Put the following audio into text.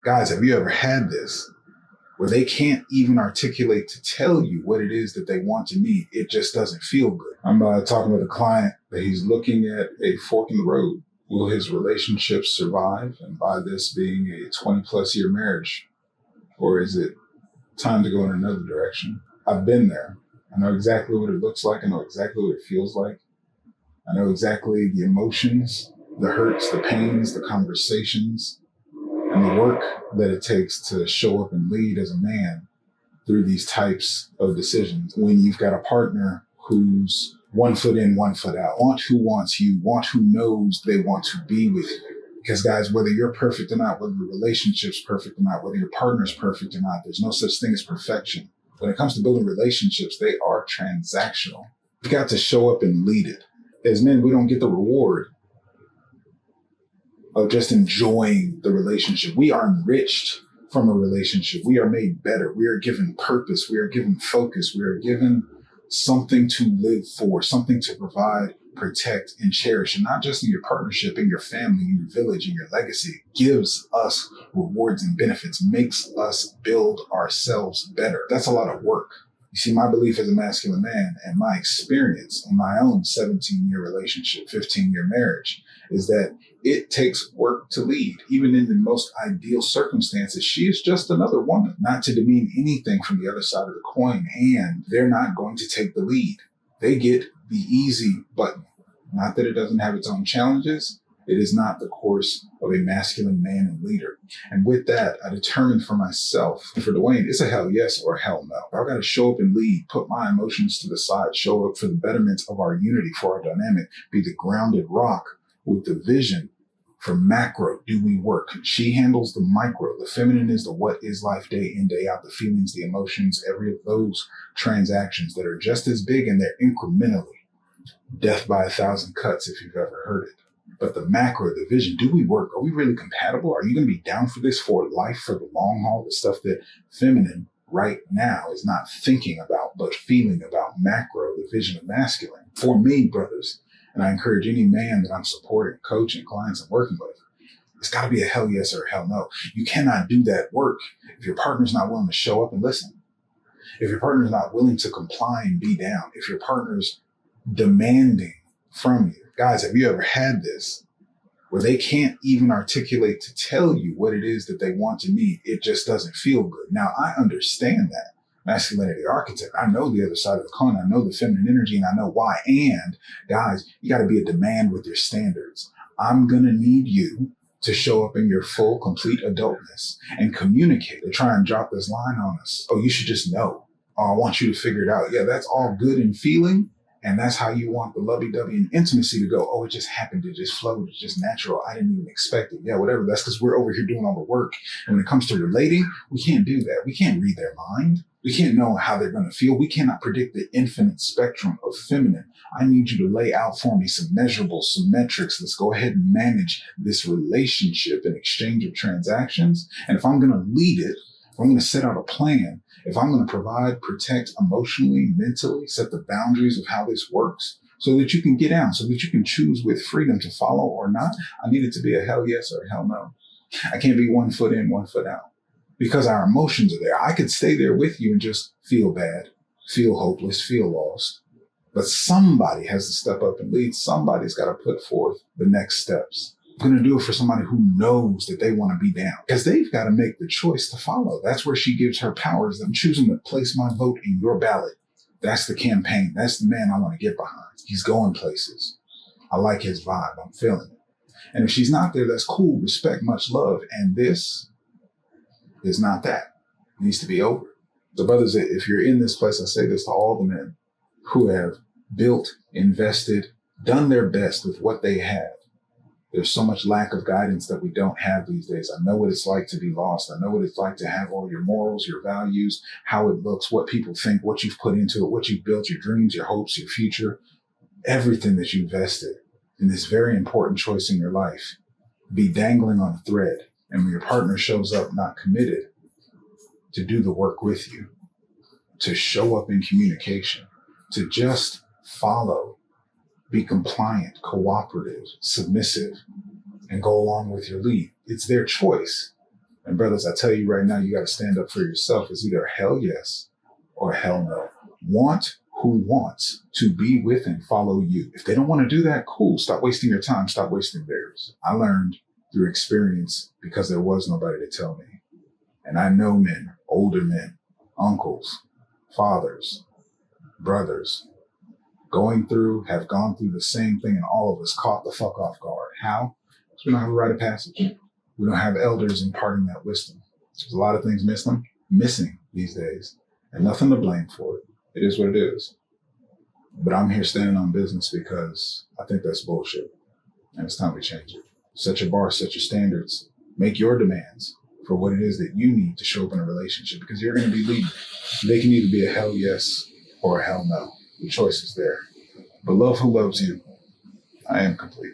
Guys, have you ever had this where they can't even articulate to tell you what it is that they want to need? It just doesn't feel good. I'm talking with a client that he's looking at a fork in the road. Will his relationship survive? And by this being a 20 plus year marriage, or is it time to go in another direction? I've been there. I know exactly what it looks like. I know exactly what it feels like. I know exactly the emotions, the hurts, the pains, the conversations, and the work that it takes to show up and lead as a man through these types of decisions. When you've got a partner who's 1 foot in, 1 foot out, want who wants you, want who knows they want to be with you. Because guys, whether you're perfect or not, whether the relationship's perfect or not, whether your partner's perfect or not, there's no such thing as perfection. When it comes to building relationships, they are transactional. You've got to show up and lead it. As men, we don't get the reward of just enjoying the relationship. We are enriched from a relationship. We are made better. We are given purpose. We are given focus. We are given something to live for, something to provide, protect, and cherish. And not just in your partnership, in your family, in your village, in your legacy. It gives us rewards and benefits, makes us build ourselves better. That's a lot of work. You see, my belief as a masculine man and my experience in my own 17-year relationship, 15-year marriage, is that it takes work to lead. Even in the most ideal circumstances, she is just another woman, not to demean anything from the other side of the coin, and they're not going to take the lead. They get the easy button. Not that it doesn't have its own challenges. It is not the course of a masculine man and leader. And with that, I determined for myself, for Dwayne, it's a hell yes or hell no. I've got to show up and lead, put my emotions to the side, show up for the betterment of our unity, for our dynamic, be the grounded rock with the vision for macro. Do we work? She handles the micro. The feminine is the what is life day in, day out, the feelings, the emotions, every of those transactions that are just as big and they're incrementally. Death by 1,000 cuts, if you've ever heard it. But the macro, the vision, do we work? Are we really compatible? Are you going to be down for this for life, for the long haul? The stuff that feminine right now is not thinking about, but feeling about macro, the vision of masculine. For me, brothers, and I encourage any man that I'm supporting, coaching, clients I'm working with, it's got to be a hell yes or a hell no. You cannot do that work if your partner's not willing to show up and listen. If your partner's not willing to comply and be down. If your partner's demanding from you. Guys, have you ever had this where they can't even articulate to tell you what it is that they want to need? It just doesn't feel good. Now, I understand that. Masculinity architect. I know the other side of the coin. I know the feminine energy and I know why. And guys, you got to be a demand with your standards. I'm going to need you to show up in your full, complete adultness and communicate. They try and drop this line on us. Oh, you should just know. Oh, I want you to figure it out. Yeah, that's all good and feeling. And that's how you want the lovey-dovey and intimacy to go. Oh, it just happened. It just flowed. It's just natural. I didn't even expect it. Yeah, whatever. That's because we're over here doing all the work. And when it comes to relating, we can't do that. We can't read their mind. We can't know how they're going to feel. We cannot predict the infinite spectrum of feminine. I need you to lay out for me some measurables, some metrics. Let's go ahead and manage this relationship and exchange of transactions. And if I'm going to lead it, if I'm going to set out a plan, if I'm going to provide, protect emotionally, mentally, set the boundaries of how this works so that you can get down, so that you can choose with freedom to follow or not, I need it to be a hell yes or a hell no. I can't be 1 foot in, 1 foot out because our emotions are there. I could stay there with you and just feel bad, feel hopeless, feel lost. But somebody has to step up and lead. Somebody's got to put forth the next steps. I'm going to do it for somebody who knows that they want to be down because they've got to make the choice to follow. That's where she gives her powers. I'm choosing to place my vote in your ballot. That's the campaign. That's the man I want to get behind. He's going places. I like his vibe. I'm feeling it. And if she's not there, that's cool. Respect, much love. And this is not that. It needs to be over. So brothers, if you're in this place, I say this to all the men who have built, invested, done their best with what they have. There's so much lack of guidance that we don't have these days. I know what it's like to be lost. I know what it's like to have all your morals, your values, how it looks, what people think, what you've put into it, what you've built, your dreams, your hopes, your future, everything that you invested in this very important choice in your life be dangling on a thread. And when your partner shows up not committed to do the work with you, to show up in communication, to just follow, be compliant, cooperative, submissive, and go along with your lead. It's their choice. And brothers, I tell you right now, you got to stand up for yourself. It's either hell yes or hell no. Want who wants to be with and follow you. If they don't want to do that, cool. Stop wasting your time. Stop wasting theirs. I learned through experience because there was nobody to tell me. And I know men, older men, uncles, fathers, brothers, have gone through the same thing, and all of us caught the fuck off guard. How? Because we don't have a rite of passage. We don't have elders imparting that wisdom. There's a lot of things missing these days, and nothing to blame for it. It is what it is. But I'm here standing on business because I think that's bullshit, and it's time we change it. Set your bar, set your standards, make your demands for what it is that you need to show up in a relationship, because you're going to be leading. They can either be a hell yes or a hell no. The choice is there. But love who loves you. I am complete.